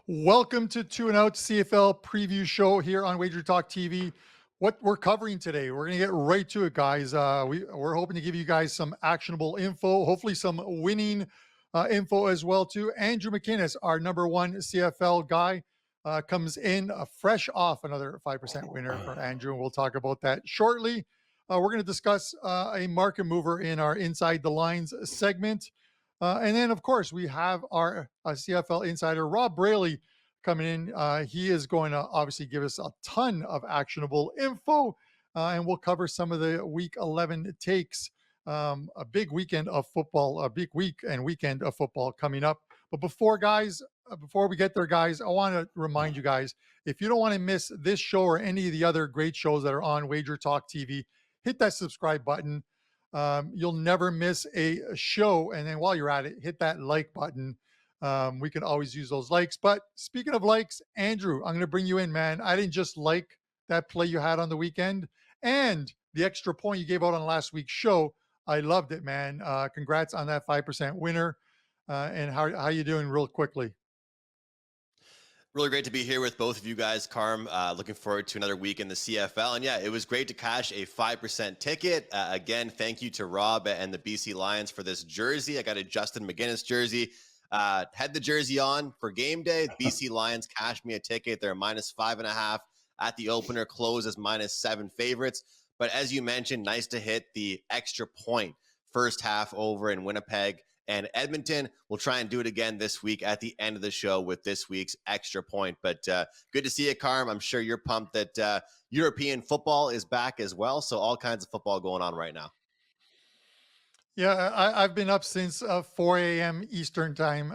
Welcome to Two and Out CFL preview show here on WagerTalk TV. What we're covering today, we're going to get right to it, guys. We're hoping to give you guys some actionable info, hopefully some winning info as well too. Andrew McInnis, our number one CFL guy, comes in fresh off another 5% winner for Andrew, and we'll talk about that shortly. We're going to discuss a market mover in our Inside the Lines segment. And then, of course, we have our CFL insider, Rob Braley, coming in. He is going to obviously give us a ton of actionable info, and we'll cover some of the Week 11 takes. A big weekend of football, a big week and weekend of football coming up. But before we get there, guys, I want to remind you guys, if you don't want to miss this show or any of the other great shows that are on Wager Talk TV, hit that subscribe button. You'll never miss a show. And then while you're at it, hit that like button. We can always use those likes. But speaking of likes, Andrew, I'm going to bring you in, man. I didn't just like that play you had on the weekend and the extra point you gave out on last week's show. I loved it, man. Congrats on that 5% winner. And how you doing real quickly? Really great to be here with both of you guys, Carm. Looking forward to another week in the CFL. And yeah, it was great to cash a 5% ticket. Again, thank you to Rob and the BC Lions for this jersey. I got a Justin McInnis jersey. Had the jersey on for game day. BC Lions cashed me a ticket. They're -5.5 at the opener, close as -7 favorites. But as you mentioned, nice to hit the extra point first half over in Winnipeg and Edmonton. We'll try and do it again this week at the end of the show with this week's extra point. But good to see you, Carm. I'm sure you're pumped that European football is back as well. So all kinds of football going on right now. Yeah, I've been up since 4 a.m. Eastern time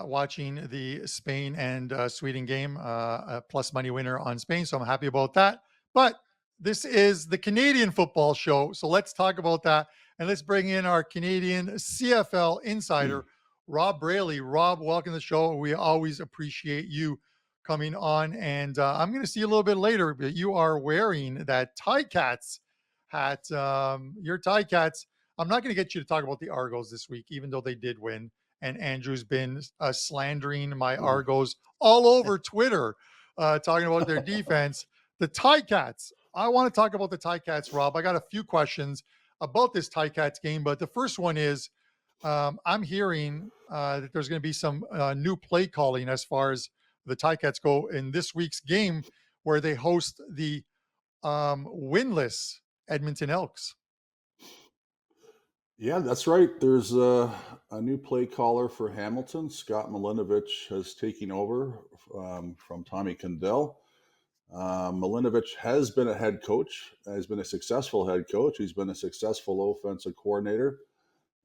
watching the Spain and Sweden game, a plus money winner on Spain. So I'm happy about that. But this is the Canadian football show. So let's talk about that. And let's bring in our Canadian CFL insider, Rob Braley. Rob, welcome to the show. We always appreciate you coming on. And I'm going to see you a little bit later, but you are wearing that Ticats hat. Your Ticats. I'm not going to get you to talk about the Argos this week, even though they did win. And Andrew's been slandering my Argos all over Twitter, talking about their defense. The Ticats. I want to talk about the Ticats, Rob. I got a few questions about this Ticats game, but the first one is I'm hearing that there's going to be some new play calling as far as the Ticats go in this week's game, where they host the winless Edmonton Elks. Yeah, that's right. There's a new play caller for Hamilton. Scott Milinovich has taken over from Tommy Condell. Milinovich has been a head coach, has been a successful head coach. He's been a successful offensive coordinator.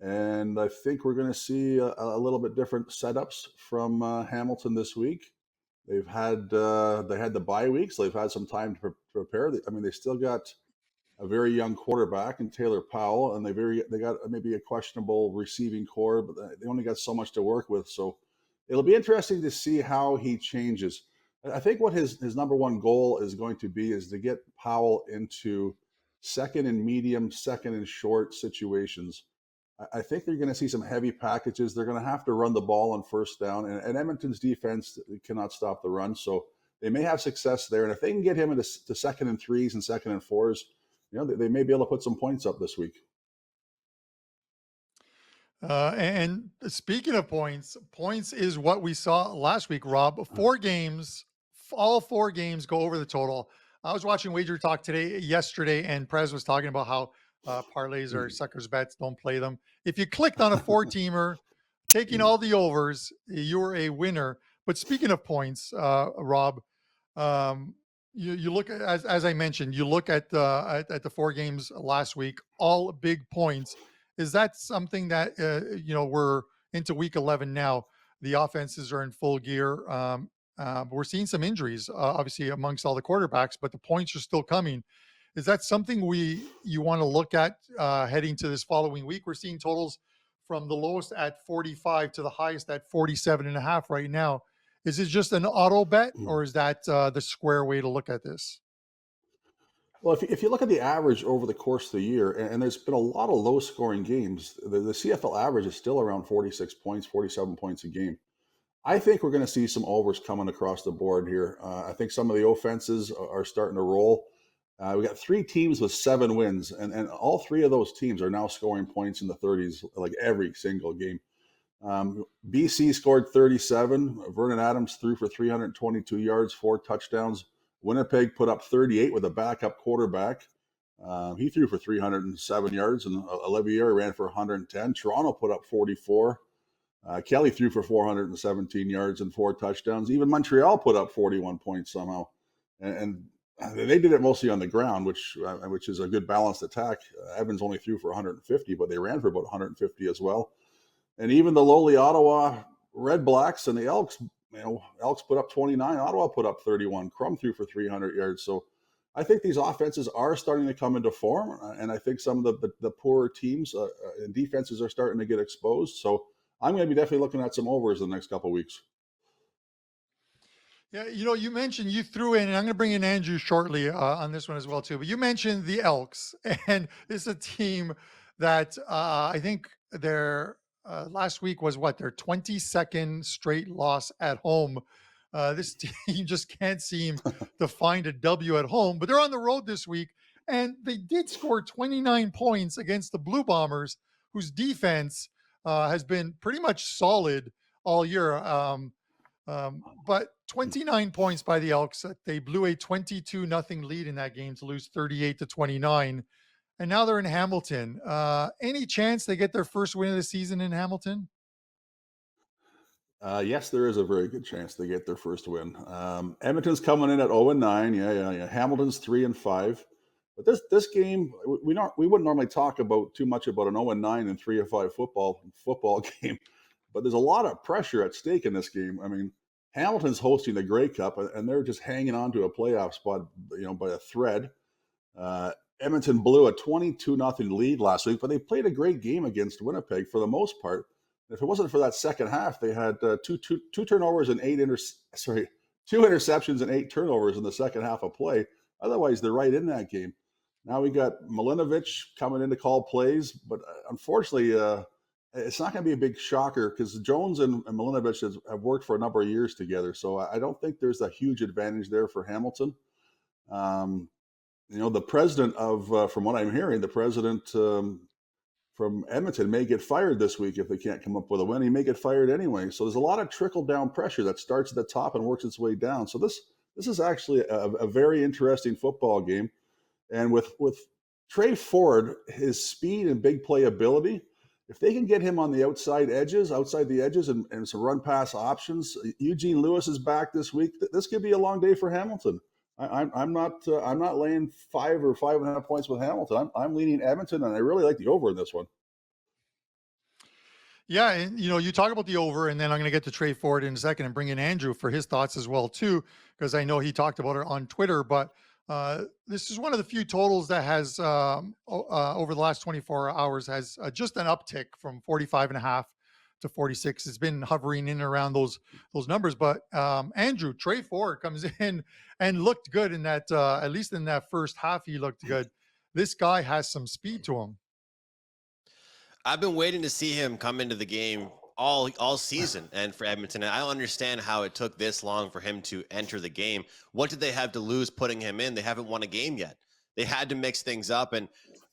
And I think we're going to see a little bit different setups from Hamilton this week. They had the bye weeks. So they've had some time to prepare. They still got a very young quarterback in Taylor Powell, and they got maybe a questionable receiving core, but they only got so much to work with. So it'll be interesting to see how he changes. I think what his number one goal is going to be is to get Powell into second and medium, second and short situations. I think they're going to see some heavy packages. They're going to have to run the ball on first down, and Edmonton's defense cannot stop the run. So they may have success there. And if they can get him into second and threes and second and fours, they may be able to put some points up this week. And speaking of points is what we saw last week, Rob. 4 games, all 4 games go over the total. I was watching Wager Talk yesterday, and Prez was talking about how parlays are suckers bets, don't play them. If you clicked on a 4-teamer, taking all the overs, you were a winner. But speaking of points, Rob, you look at, as I mentioned, you look at the 4 games last week, all big points. Is that something that we're into week 11 now? The offenses are in full gear. We're seeing some injuries, obviously amongst all the quarterbacks, but the points are still coming. Is that something you want to look at heading to this following week? We're seeing totals from the lowest at 45 to the highest at 47.5 right now. Is it just an auto bet, or is that the square way to look at this? Well, if you look at the average over the course of the year, and there's been a lot of low-scoring games, the CFL average is still around 46 points, 47 points a game. I think we're going to see some overs coming across the board here. I think some of the offenses are starting to roll. We got 3 teams with 7 wins, and all 3 of those teams are now scoring points in the 30s, like every single game. BC scored 37. Vernon Adams threw for 322 yards, 4 touchdowns. Winnipeg put up 38 with a backup quarterback. He threw for 307 yards, and Olivier ran for 110. Toronto put up 44. Kelly threw for 417 yards and 4 touchdowns. Even Montreal put up 41 points somehow, and they did it mostly on the ground, which is a good balanced attack. Evans only threw for 150, but they ran for about 150 as well. And even the lowly Ottawa Red Blacks and the Elks, Elks put up 29. Ottawa put up 31. Crum threw for 300 yards. So I think these offenses are starting to come into form, and I think some of the poorer teams and defenses are starting to get exposed. So I'm going to be definitely looking at some overs in the next couple of weeks. Yeah, you mentioned you threw in, and I'm going to bring in Andrew shortly on this one as well too. But you mentioned the Elks, and it's a team that I think their last week was their 22nd straight loss at home. This team just can't seem to find a W at home, but they're on the road this week, and they did score 29 points against the Blue Bombers, whose defense has been pretty much solid all year. But 29 points by the Elks. They blew a 22-0 lead in that game to lose 38-29. And now they're in Hamilton. Any chance they get their first win of the season in Hamilton? Yes, there is a very good chance they get their first win. Edmonton's coming in at 0-9. Yeah. Hamilton's 3-5. But this game, we wouldn't normally talk about too much about an 0-9 and 3-5 football game. But there's a lot of pressure at stake in this game. I mean, Hamilton's hosting the Grey Cup, and they're just hanging on to a playoff spot, by a thread. Edmonton blew a 22-0 lead last week, but they played a great game against Winnipeg for the most part. If it wasn't for that second half, they had two turnovers and 2 interceptions and 8 turnovers in the second half of play. Otherwise, they're right in that game. Now we got Milinovich coming in to call plays, but unfortunately, it's not going to be a big shocker because Jones and Milinovich have worked for a number of years together. So I don't think there's a huge advantage there for Hamilton. The president from what I'm hearing, the president from Edmonton may get fired this week if they can't come up with a win. He may get fired anyway. So there's a lot of trickle-down pressure that starts at the top and works its way down. So this is actually a very interesting football game. And with Trey Ford, his speed and big play ability, if they can get him on the outside the edges and some run pass options, Eugene Lewis is back this week. This could be a long day for Hamilton. I'm not laying 5 or 5.5 points with Hamilton. I'm leaning Edmonton, and I really like the over in this one. Yeah, and you talk about the over, and then I'm going to get to Trey Ford in a second and bring in Andrew for his thoughts as well too, because I know he talked about it on Twitter. But this is one of the few totals that has over the last 24 hours has just an uptick from 45.5 to 46. It's been hovering in and around those numbers. But Andrew, Trey Ford comes in and looked good in that, at least in that first half, he looked good. This guy has some speed to him. I've been waiting to see him come into the game all season and for Edmonton. And I don't understand how it took this long for him to enter the game. What did they have to lose putting him in? They haven't won a game yet. They had to mix things up. And,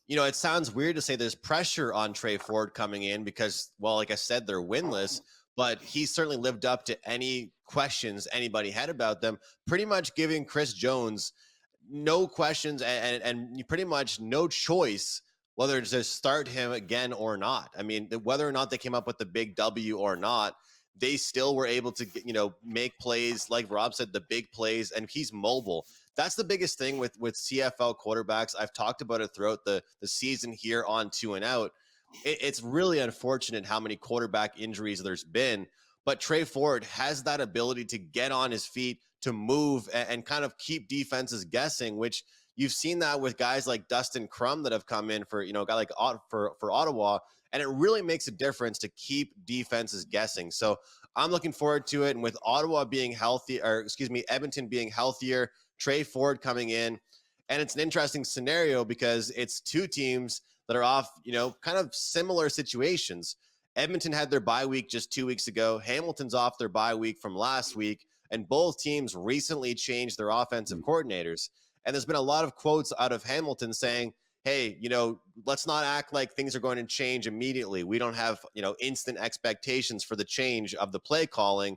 it sounds weird to say there's pressure on Trey Ford coming in because, well, like I said, they're winless, but he certainly lived up to any questions anybody had about them, pretty much giving Chris Jones no questions and pretty much no choice whether to start him again or not. I mean, whether or not they came up with the big W or not, they still were able to, make plays, like Rob said, the big plays, and he's mobile. That's the biggest thing with CFL quarterbacks. I've talked about it throughout the season here on 2 and Out. It's really unfortunate how many quarterback injuries there's been, but Trey Ford has that ability to get on his feet, to move and kind of keep defenses guessing, which you've seen that with guys like Dustin Crum that have come in for, a guy like for Ottawa, and it really makes a difference to keep defenses guessing. So I'm looking forward to it. And with Edmonton being healthier, Trey Ford coming in, and it's an interesting scenario because it's 2 teams that are off, kind of similar situations. Edmonton had their bye week just 2 weeks ago. Hamilton's off their bye week from last week, and both teams recently changed their offensive coordinators. And there's been a lot of quotes out of Hamilton saying, hey, let's not act like things are going to change immediately. We don't have, instant expectations for the change of the play calling.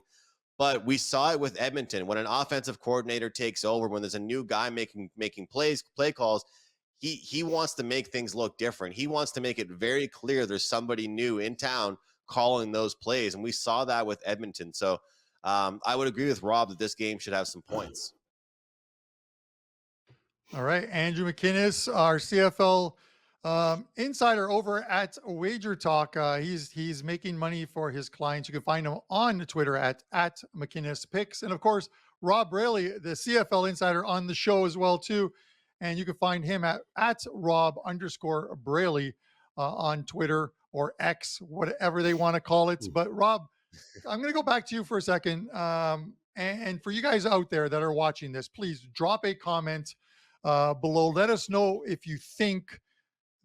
But we saw it with Edmonton. When an offensive coordinator takes over, when there's a new guy making play calls, he wants to make things look different. He wants to make it very clear there's somebody new in town calling those plays. And we saw that with Edmonton. So I would agree with Rob that this game should have some points. All right, Andrew McInnis, our CFL insider over at WagerTalk. He's making money for his clients. You can find him on Twitter at McInnis Picks, and of course Rob Braley, the CFL insider, on the show as well too. And you can find him at Rob_Braley on Twitter or X, whatever they want to call it. But Rob, I'm going to go back to you for a second, and for you guys out there that are watching this, please drop a comment below. Let us know if you think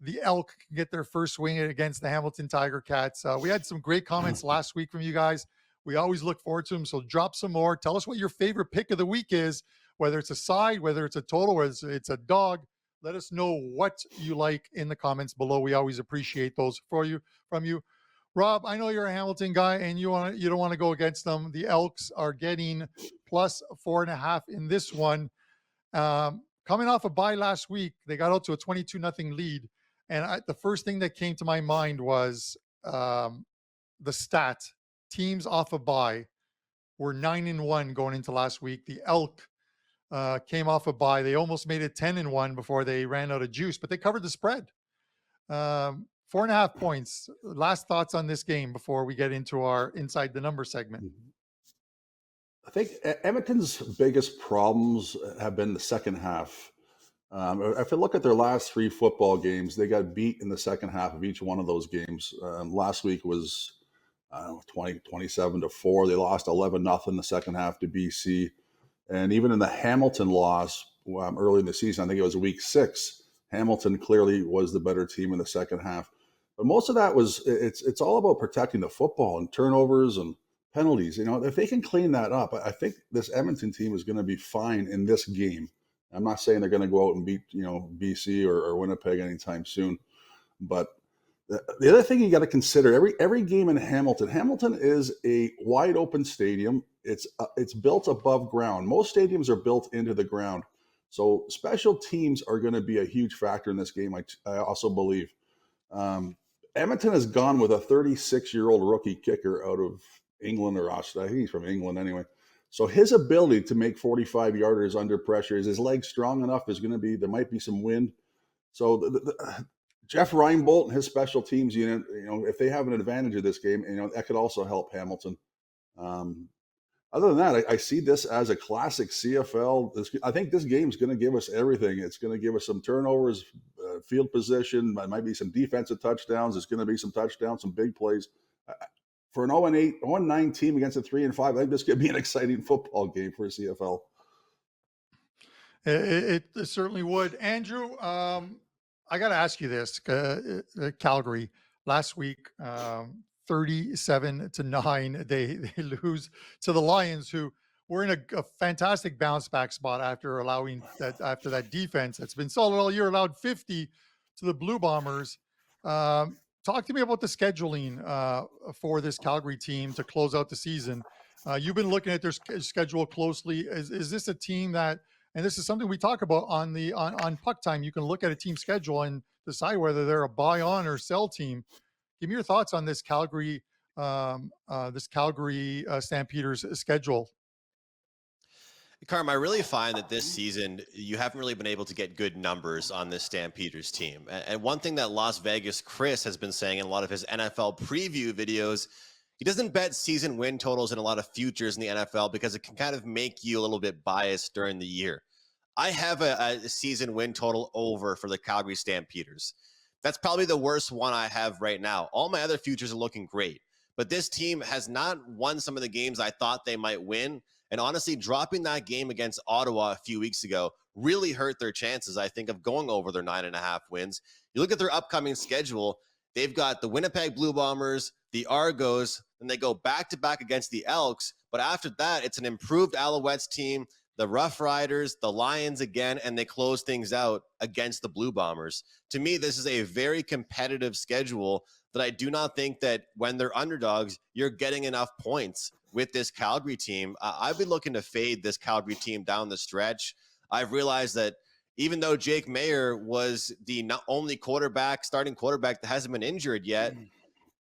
the Elk can get their first win against the Hamilton Tiger Cats. We had some great comments last week from you guys. We always look forward to them. So drop some more. Tell us what your favorite pick of the week is, whether it's a side, whether it's a total, whether it's a dog. Let us know what you like in the comments below. We always appreciate those from you. Rob, I know you're a Hamilton guy and you don't want to go against them. The Elks are getting +4.5 in this one. Coming off a bye last week, they got out to a 22-0 lead. And the first thing that came to my mind was the stat. Teams off a bye were 9-1 going into last week. The Elk came off a bye. They almost made it 10-1 before they ran out of juice, but they covered the spread. 4.5 points. Last thoughts on this game before we get into our Inside the Number segment. I think Edmonton's biggest problems have been the second half. If you look at their last 3 football games, they got beat in the second half of each one of those games. Last week was 27-4. They lost 11-0 the second half to BC. And even in the Hamilton loss early in the season, I think it was week 6, Hamilton clearly was the better team in the second half. But most of that was, it's all about protecting the football and turnovers and penalties. If they can clean that up, I think this Edmonton team is going to be fine in this game. I'm not saying they're going to go out and beat, BC or Winnipeg anytime soon. But the other thing you got to consider, every game in Hamilton is a wide open stadium. It's built above ground. Most stadiums are built into the ground. So special teams are going to be a huge factor in this game, I also believe. Edmonton has gone with a 36-year-old rookie kicker out of England or Australia. I think he's from England anyway. So his ability to make 45-yarders under pressure, is his legs strong enough? There might be some wind. So Jeff Reinbolt and his special teams unit, if they have an advantage of this game, that could also help Hamilton. Other than that, I see this as a classic CFL. I think this game is going to give us everything. It's going to give us some turnovers, field position. There might be some defensive touchdowns. There's going to be some touchdowns, some big plays. For an 0-9 team against a 3-5, I think this could be an exciting football game for a CFL. It certainly would. Andrew, I got to ask you this. Calgary last week, 37-9, they lose to the Lions, who were in a fantastic bounce back spot after that defense that's been solid all year, allowed 50 to the Blue Bombers. Talk to me about the scheduling for this Calgary team to close out the season. You've been looking at their schedule closely. Is this a team that, and this is something we talk about on Puck Time, you can look at a team schedule and decide whether they're a buy on or sell team. Give me your thoughts on this Calgary Stampeders schedule. Carm, I really find that this season, you haven't really been able to get good numbers on this Stampeders team. And one thing that Las Vegas Chris has been saying in a lot of his NFL preview videos, he doesn't bet season win totals in a lot of futures in the NFL because it can kind of make you a little bit biased during the year. I have a season win total over for the Calgary Stampeders. That's probably the worst one I have right now. All my other futures are looking great, but this team has not won some of the games I thought they might win. And honestly, dropping that game against Ottawa a few weeks ago really hurt their chances, I think, of going over their 9.5 wins. You look at their upcoming schedule, they've got the Winnipeg Blue Bombers, the Argos, and they go back-to-back against the Elks. But after that, it's an improved Alouettes team, the Rough Riders, the Lions again, and they close things out against the Blue Bombers. To me, this is a very competitive schedule that I do not think that when they're underdogs, you're getting enough points with this Calgary team. I've been looking to fade this Calgary team down the stretch. I've realized that even though Jake Mayer was the only starting quarterback that hasn't been injured yet,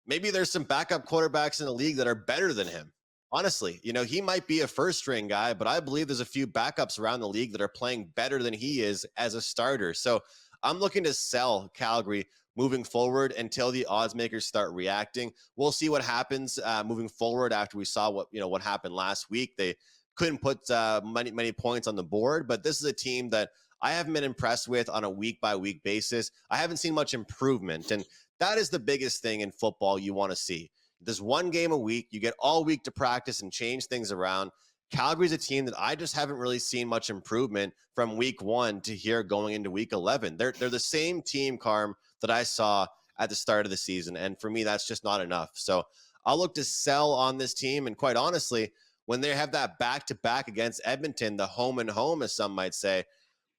maybe there's some backup quarterbacks in the league that are better than him. Honestly, he might be a first-string guy, but I believe there's a few backups around the league that are playing better than he is as a starter. So I'm looking to sell Calgary moving forward until the odds makers start reacting. We'll see what happens moving forward after we saw what happened last week. They couldn't put many points on the board, but this is a team that I haven't been impressed with on a week-by-week basis. I haven't seen much improvement, and that is the biggest thing in football you want to see. There's one game a week. You get all week to practice and change things around. Calgary's a team that I just haven't really seen much improvement from week 1 to here going into week 11. They're the same team, Carm, that I saw at the start of the season, and for me, that's just not enough. So I'll look to sell on this team, and quite honestly, when they have that back-to-back against Edmonton, the home and home, as some might say,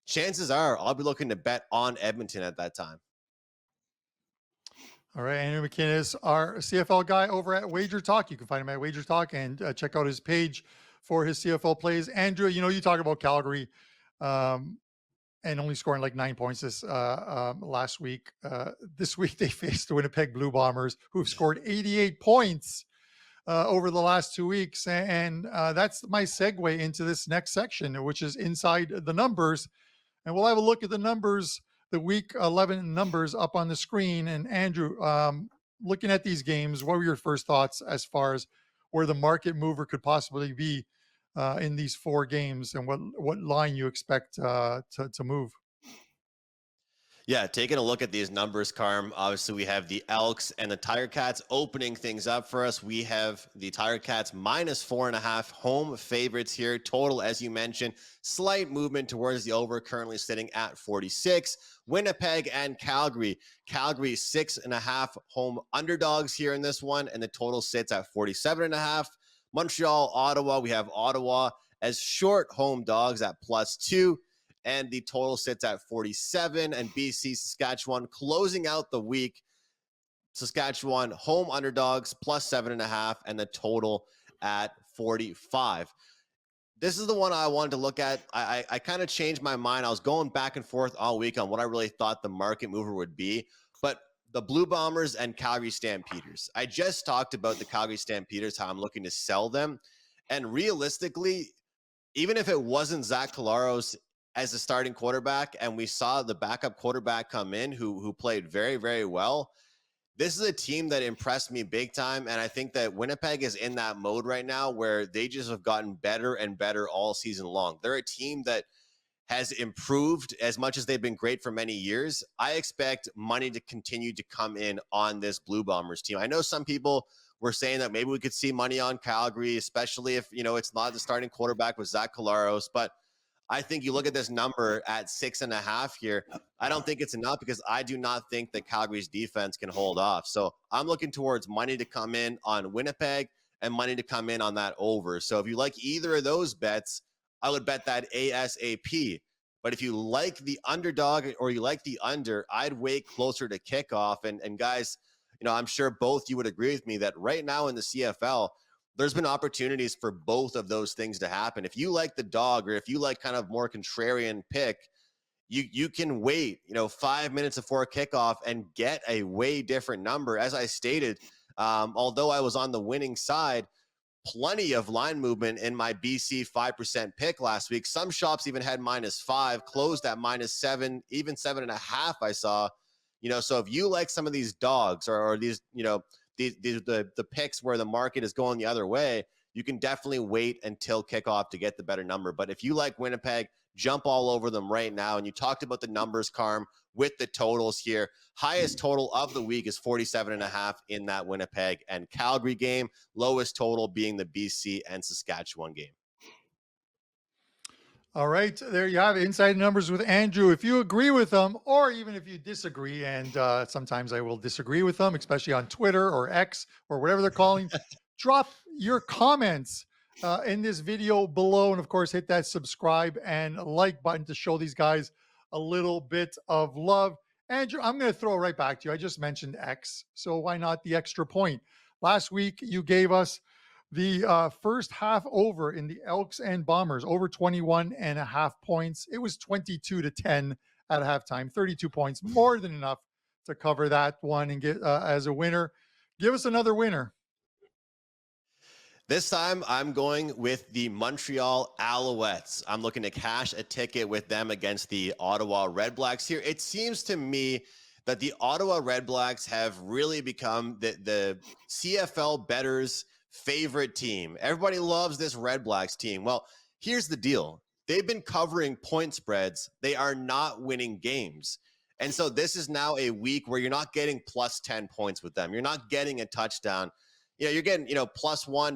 chances are I'll be looking to bet on Edmonton at that time. All right, Andrew McInnis, our CFL guy over at WagerTalk. You can find him at WagerTalk and check out his page for his CFL plays. Andrew, you talk about Calgary and only scoring like 9 points this last week. This week they faced the Winnipeg Blue Bombers, who've scored 88 points over the last 2 weeks. And that's my segue into this next section, which is inside the numbers. And we'll have a look at the numbers, the week 11 numbers up on the screen. And Andrew, looking at these games, what were your first thoughts as far as where the market mover could possibly be in these 4 games, and what line you expect to move? Yeah, taking a look at these numbers, Carm, obviously we have the Elks and the Tiger Cats opening things up for us. We have the Tiger Cats -4.5 home favorites here. Total, as you mentioned, slight movement towards the over, currently sitting at 46. Winnipeg and Calgary. Calgary 6.5 home underdogs here in this one, and the total sits at 47.5. Montreal, Ottawa. We have Ottawa as short home dogs at +2. And the total sits at 47. And BC, Saskatchewan closing out the week. Saskatchewan home underdogs +7.5, and the total at 45. This is the one I wanted to look at. I kind of changed my mind. I was going back and forth all week on what I really thought the market mover would be. But the Blue Bombers and Calgary Stampeders. I just talked about the Calgary Stampeders, how I'm looking to sell them. And realistically, even if it wasn't Zach Collaros as a starting quarterback, and we saw the backup quarterback come in who played very, very well, this is a team that impressed me big time. And I think that Winnipeg is in that mode right now where they just have gotten better and better all season long. They're a team that has improved as much as they've been great for many years. I expect money to continue to come in on this Blue Bombers team. I know some people were saying that maybe we could see money on Calgary, especially if, it's not the starting quarterback with Zach Collaros, but I think you look at this number at 6.5 here. I don't think it's enough because I do not think that Calgary's defense can hold off. So I'm looking towards money to come in on Winnipeg and money to come in on that over. So if you like either of those bets, I would bet that ASAP. But if you like the underdog or you like the under, I'd wait closer to kickoff. And guys, I'm sure both you would agree with me that right now in the CFL, there's been opportunities for both of those things to happen. If you like the dog, or if you like kind of more contrarian pick, you can wait, 5 minutes before kickoff and get a way different number. As I stated, although I was on the winning side, plenty of line movement in my BC 5% pick last week. Some shops even had -5, closed at -7, even 7.5 I saw. So if you like some of these dogs or these, the picks where the market is going the other way, you can definitely wait until kickoff to get the better number. But if you like Winnipeg, jump all over them right now. And you talked about the numbers, Carm, with the totals here. Highest total of the week is 47.5 in that Winnipeg and Calgary game. Lowest total being the BC and Saskatchewan game. All right, there you have it. Inside numbers with Andrew. If you agree with them, or even if you disagree, and sometimes I will disagree with them, especially on Twitter or X or whatever they're calling, drop your comments in this video below. And of course, hit that subscribe and like button to show these guys a little bit of love. Andrew, I'm going to throw it right back to you. I just mentioned X, so why not the extra point? Last week, you gave us the first half over in the Elks and Bombers, over 21 and a half points. It was 22-10 at halftime, 32 points, more than enough to cover that one and get as a winner. Give us another winner. This time, I'm going with the Montreal Alouettes. I'm looking to cash a ticket with them against the Ottawa Redblacks here. It seems to me that the Ottawa Redblacks have really become the CFL bettors' favorite team. Everybody loves this Redblacks team. Well, here's the deal. They've been covering point spreads. They are not winning games. And so this is now a week where you're not getting plus 10 points with them. You're not getting a touchdown. You're getting, +1,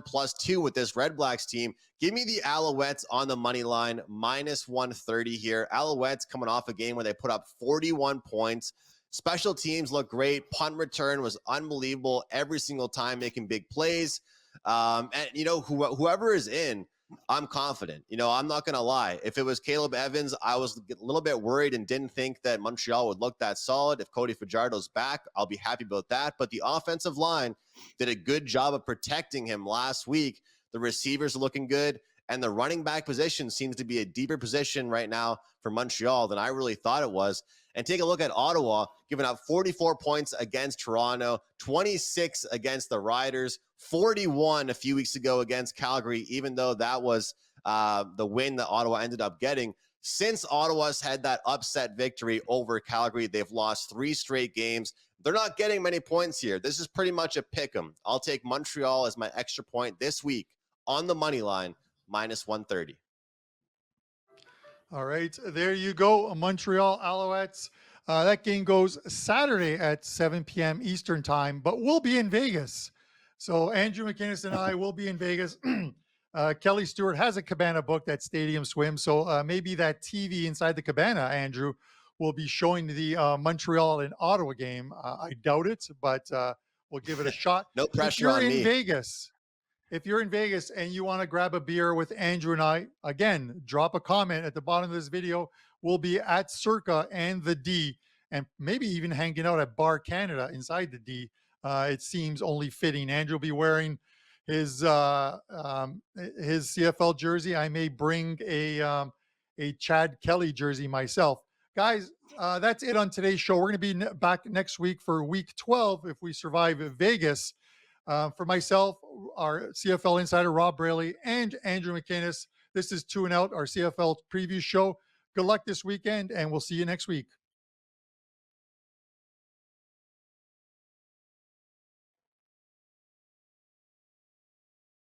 +2 with this Redblacks team. Give me the Alouettes on the money line, -130 here. Alouettes coming off a game where they put up 41 points. Special teams look great. Punt return was unbelievable every single time, making big plays. And whoever is in, I'm confident. I'm not going to lie. If it was Caleb Evans, I was a little bit worried and didn't think that Montreal would look that solid. If Cody Fajardo's back, I'll be happy about that. But the offensive line did a good job of protecting him last week. The receivers are looking good. And the running back position seems to be a deeper position right now for Montreal than I really thought it was. And take a look at Ottawa, giving up 44 points against Toronto, 26 against the Riders, 41 a few weeks ago against Calgary, even though that was the win that Ottawa ended up getting. Since Ottawa's had that upset victory over Calgary, they've lost 3 straight games. They're not getting many points here. This is pretty much a pick 'em. I'll take Montreal as my extra point this week on the money line, -130. All right, there you go, Montreal Alouettes. That game goes Saturday at 7 p.m. Eastern time, but we'll be in Vegas. So Andrew McInnis and I will be in Vegas. Kelly Stewart has a cabana booked at Stadium Swim, so maybe that TV inside the cabana, Andrew, will be showing the Montreal and Ottawa game. I doubt it, but we'll give it a shot. No If pressure you're on in me. Vegas, if you're in Vegas and you want to grab a beer with Andrew and I, again, drop a comment at the bottom of this video. We'll be at Circa and the D, and maybe even hanging out at Bar Canada inside the D. It seems only fitting. Andrew will be wearing his CFL jersey. I may bring a Chad Kelly jersey myself. Guys, that's it on today's show. We're going to be back next week for week 12 if we survive Vegas. For myself, our CFL insider, Rob Braley, and Andrew McInnis, this is Two and Out, our CFL preview show. Good luck this weekend, and we'll see you next week.